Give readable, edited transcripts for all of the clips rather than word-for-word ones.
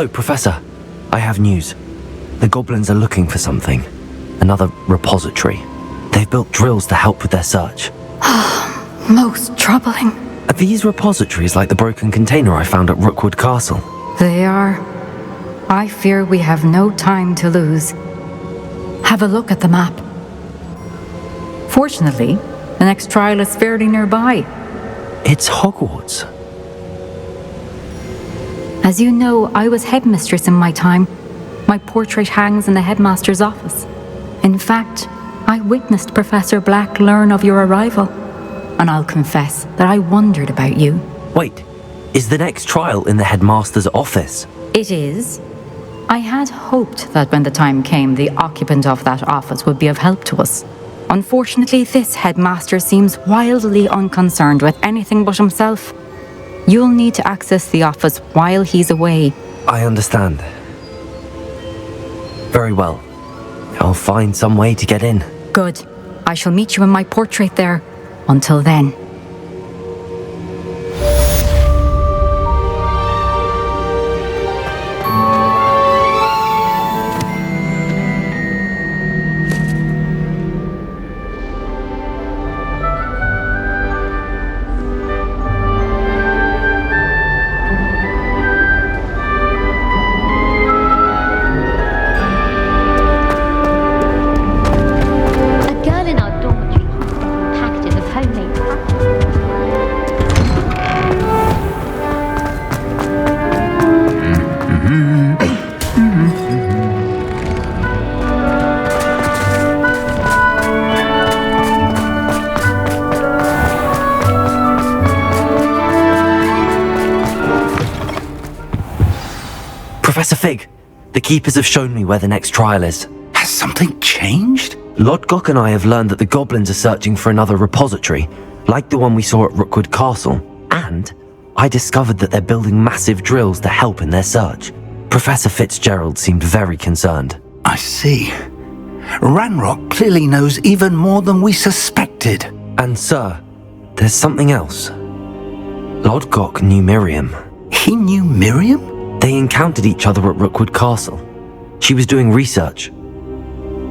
So, Professor, I have news. The goblins are looking for something. Another repository. They've built drills to help with their search. Most troubling. Are these repositories like the broken container I found at Rookwood Castle? They are. I fear we have no time to lose. Have a look at the map. Fortunately, the next trial is fairly nearby. It's Hogwarts. As you know, I was headmistress in my time. My portrait hangs in the headmaster's office. In fact, I witnessed Professor Black learn of your arrival. And I'll confess that I wondered about you. Wait, is the next trial in the headmaster's office? It is. I had hoped that when the time came, the occupant of that office would be of help to us. Unfortunately, this headmaster seems wildly unconcerned with anything but himself. You'll need to access the office while he's away. I understand. Very well. I'll find some way to get in. Good. I shall meet you in my portrait there. Until then. Professor Fig, the keepers have shown me where the next trial is. Has something changed? Lodgok and I have learned that the goblins are searching for another repository, like the one we saw at Rookwood Castle. And I discovered that they're building massive drills to help in their search. Professor Fitzgerald seemed very concerned. I see. Ranrock clearly knows even more than we suspected. And sir, there's something else. Lodgok knew Miriam. He knew Miriam? They encountered each other at Rookwood Castle. She was doing research.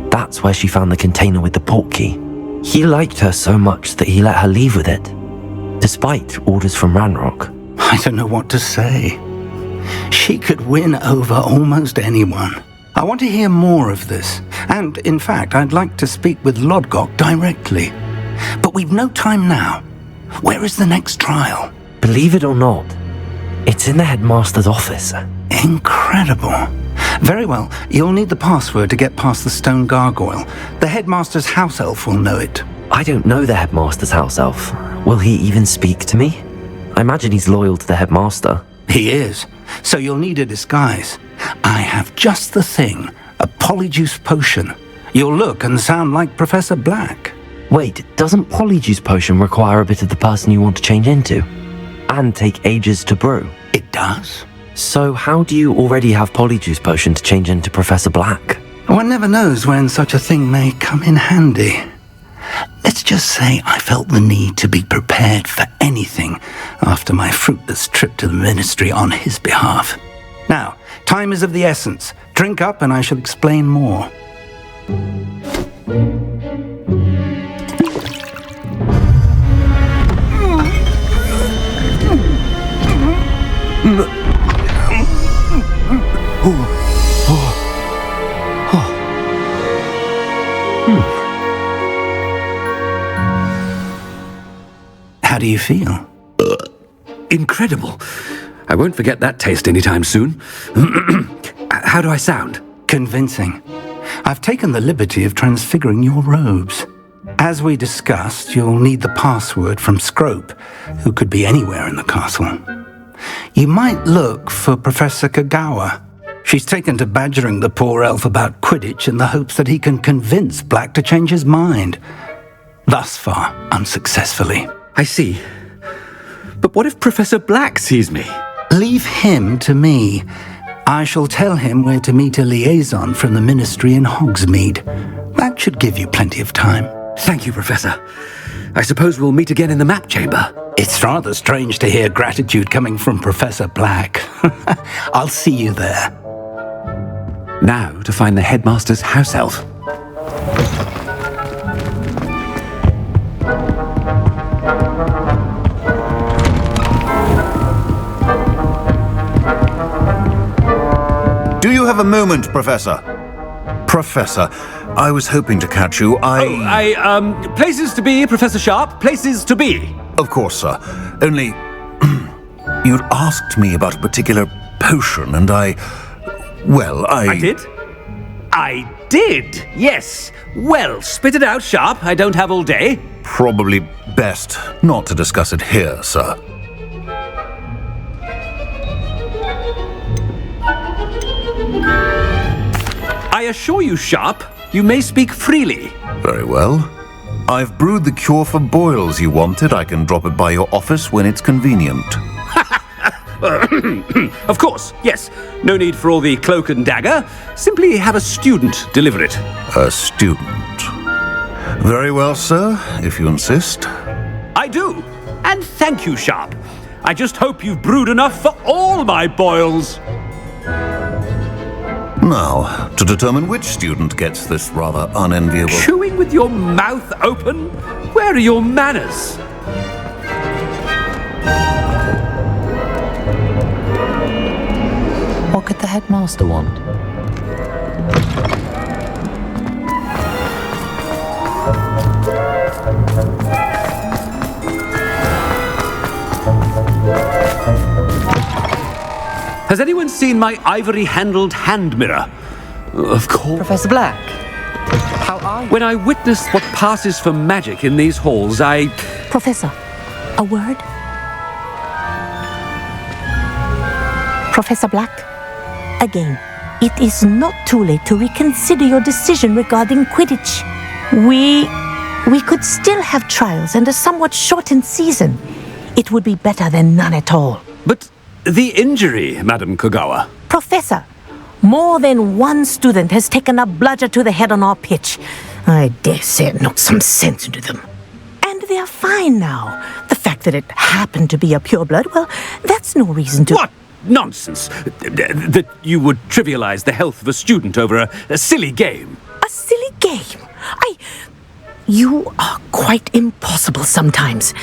That's where she found the container with the port key. He liked her so much that he let her leave with it, despite orders from Ranrock. I don't know what to say. She could win over almost anyone. I want to hear more of this, and in fact, I'd like to speak with Lodgok directly. But we've no time now. Where is the next trial? Believe it or not, it's in the headmaster's office. Incredible. Very well, you'll need the password to get past the stone gargoyle. The headmaster's house elf will know it. I don't know the headmaster's house elf. Will he even speak to me? I imagine he's loyal to the headmaster. He is, so you'll need a disguise. I have just the thing, a polyjuice potion. You'll look and sound like Professor Black. Wait, doesn't polyjuice potion require a bit of the person you want to change into? And take ages to brew? It does. So how do you already have polyjuice potion to change into Professor Black? One never knows when such a thing may come in handy. Let's just say I felt the need to be prepared for anything after my fruitless trip to the ministry on his behalf. Now, time is of the essence. Drink up and I shall explain more. How do you feel? Incredible. I won't forget that taste anytime soon. How do I sound? Convincing. I've taken the liberty of transfiguring your robes. As we discussed, you'll need the password from Scrope, who could be anywhere in the castle. You might look for Professor Kagawa. She's taken to badgering the poor elf about Quidditch in the hopes that he can convince Black to change his mind. Thus far, unsuccessfully. I see. But what if Professor Black sees me? Leave him to me. I shall tell him where to meet a liaison from the ministry in Hogsmeade. That should give you plenty of time. Thank you, Professor. I suppose we'll meet again in the map chamber. It's rather strange to hear gratitude coming from Professor Black. I'll see you there. Now to find the headmaster's house elf. Do you have a moment, Professor? Professor, I was hoping to catch you. Places to be, Professor Sharp. Places to be. Of course, sir. Only... you'd asked me about a particular potion, and I did? I did, yes. Well, spit it out, Sharp. I don't have all day. Probably best not to discuss it here, sir. I assure you, Sharp, you may speak freely. Very well. I've brewed the cure for boils you wanted. I can drop it by your office when it's convenient. Of course, yes. No need for all the cloak and dagger. Simply have a student deliver it. A student. Very well, sir, if you insist. I do. And thank you, Sharp. I just hope you've brewed enough for all my boils. Now, to determine which student gets this rather unenviable... Chewing with your mouth open? Where are your manners? What could the headmaster want? Has anyone seen my ivory-handled hand mirror? Of course. Professor Black, how are you? When I witness what passes for magic in these halls, I... Professor, a word? Professor Black, again, it is not too late to reconsider your decision regarding Quidditch. We could still have trials and a somewhat shortened season. It would be better than none at all. But the injury, Madam Kogawa. Professor, more than one student has taken a bludger to the head on our pitch. I dare say it knocked some sense into them. And they are fine now. The fact that it happened to be a pureblood, well, that's no reason to... What nonsense! That you would trivialize the health of a student over a silly game. A silly game? You are quite impossible sometimes.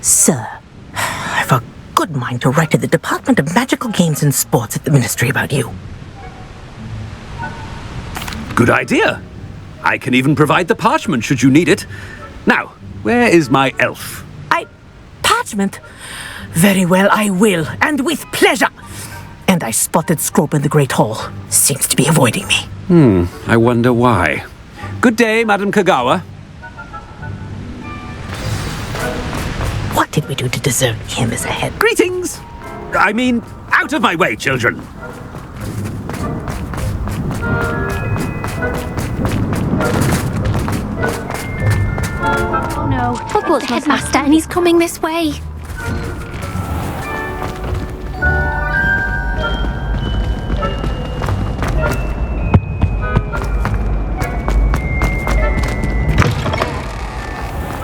Sir, I've a good mind to write to the Department of Magical Games and Sports at the Ministry about you. Good idea. I can even provide the parchment should you need it. Now, where is my elf? Parchment? Very well, I will, and with pleasure. And I spotted Scrope in the Great Hall. Seems to be avoiding me. I wonder why. Good day, Madam Kogawa. What did we do to deserve him as a head? Greetings! I mean, out of my way, children. Oh no, Hogwarts headmaster, and he's coming this way.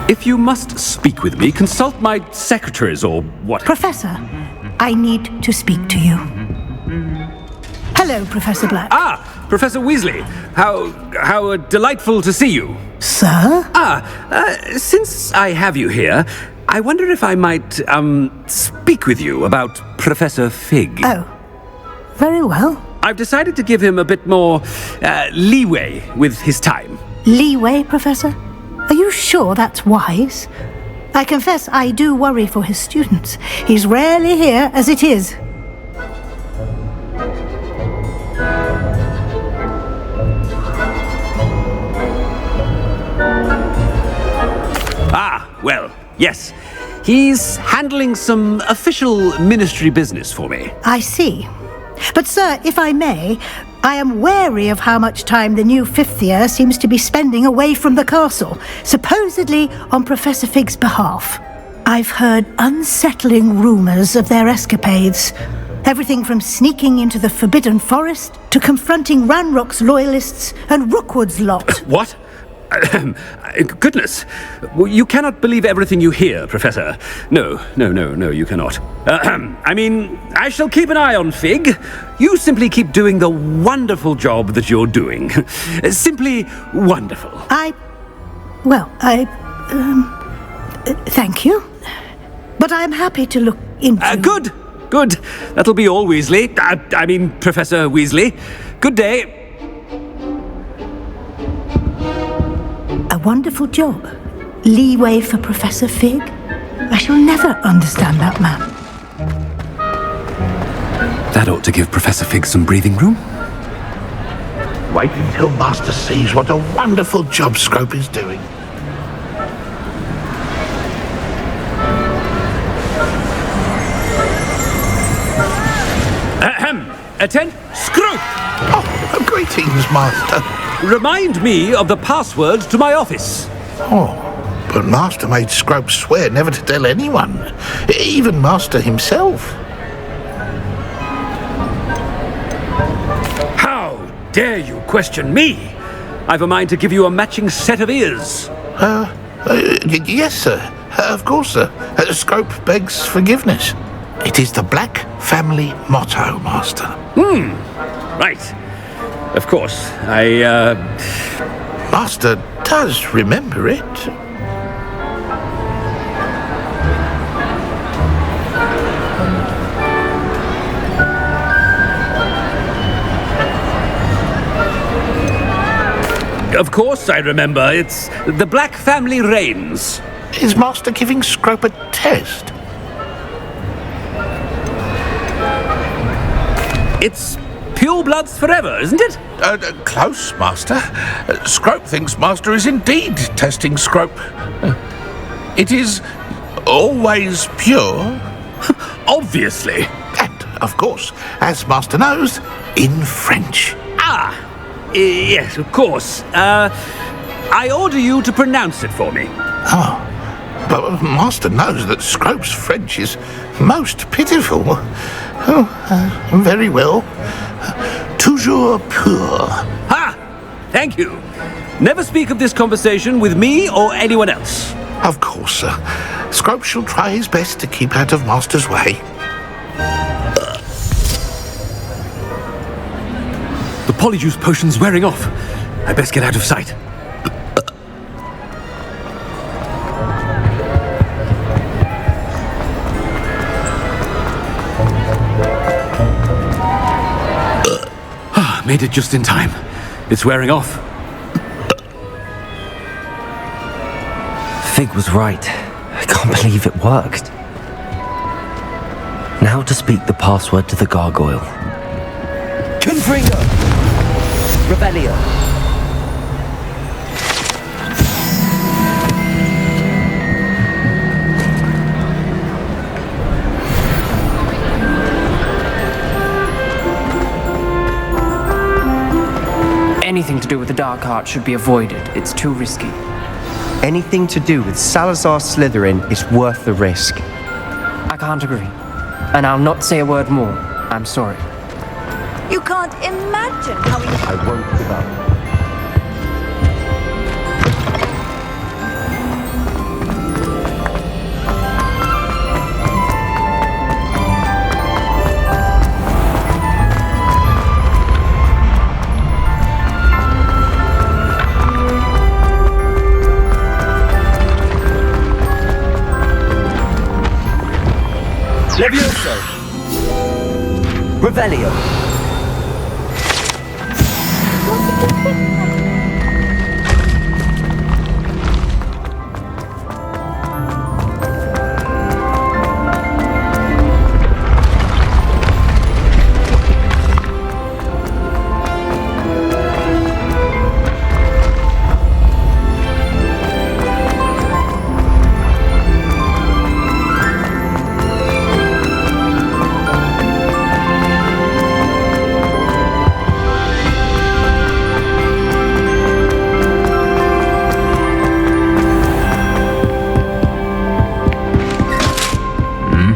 If you must speak with me, consult my secretaries or what. Professor, I need to speak to you. Hello, Professor Black. Ah, Professor Weasley. How delightful to see you. Sir? Since I have you here, I wonder if I might, speak with you about Professor Fig. Oh, very well. I've decided to give him a bit more, leeway with his time. Leeway, Professor? Are you sure that's wise? I confess I do worry for his students. He's rarely here as it is. Well, yes. He's handling some official ministry business for me. I see. But, sir, if I may, I am wary of how much time the new fifth year seems to be spending away from the castle, supposedly on Professor Fig's behalf. I've heard unsettling rumours of their escapades. Everything from sneaking into the Forbidden Forest to confronting Ranrock's loyalists and Rookwood's lot. What? Goodness, you cannot believe everything you hear, Professor. No, you cannot. I mean, I shall keep an eye on Fig. You simply keep doing the wonderful job that you're doing. Simply wonderful. Thank you. But I'm happy to look into... Good. That'll be all, Weasley. I mean, Professor Weasley. Good day. A wonderful job. Leeway for Professor Fig. I shall never understand that man. That ought to give Professor Fig some breathing room. Wait until Master sees what a wonderful job Scrope is doing. Attend, Scrope! Oh, greetings, Master. Remind me of the password to my office. Oh, but Master made Scrope swear never to tell anyone, even Master himself. How dare you question me? I've a mind to give you a matching set of ears. Yes, sir. Of course, sir. Scrope begs forgiveness. It is the Black family motto, Master. Right. Of course, Master does remember it. Of course I remember. It's the Black family reigns. Is Master giving Scrope a test? It's pure bloods forever, isn't it? Close, Master. Scrope thinks Master is indeed testing Scrope. It is always pure. Obviously. And, of course, as Master knows, in French. Yes, of course. I order you to pronounce it for me. Oh, but Master knows that Scrope's French is most pitiful. Oh, very well. Toujours pur. Ha! Thank you. Never speak of this conversation with me or anyone else. Of course, sir. Scrope shall try his best to keep out of Master's way. The polyjuice potion's wearing off. I best get out of sight. Made it just in time. It's wearing off. Fig was right. I can't believe it worked. Now to speak the password to the gargoyle. Confringo! Rebellion! Anything to do with the dark art should be avoided. It's too risky. Anything to do with Salazar Slytherin is worth the risk. I can't agree. And I'll not say a word more. I'm sorry. You can't imagine how he... I won't give up. Levioso! Revelio!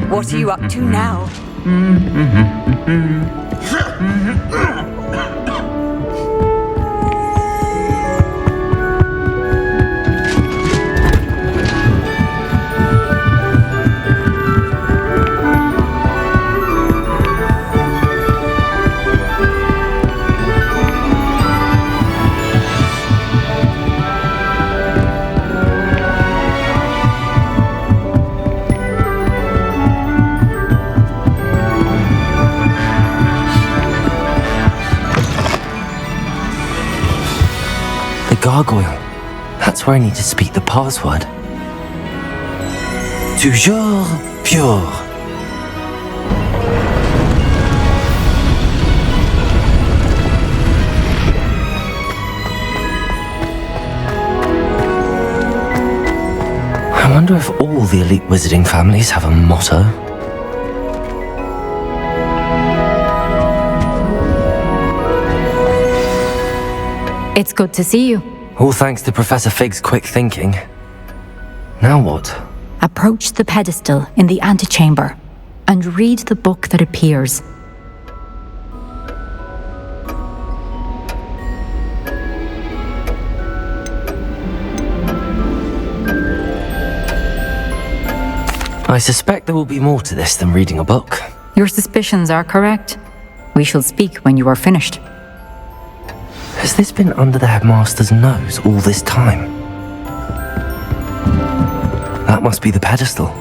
What are you up to now? gargoyle. That's where I need to speak the password. Toujours pure. I wonder if all the elite wizarding families have a motto. It's good to see you. All thanks to Professor Fig's quick thinking. Now what? Approach the pedestal in the antechamber and read the book that appears. I suspect there will be more to this than reading a book. Your suspicions are correct. We shall speak when you are finished. Has this been under the headmaster's nose all this time? That must be the pedestal.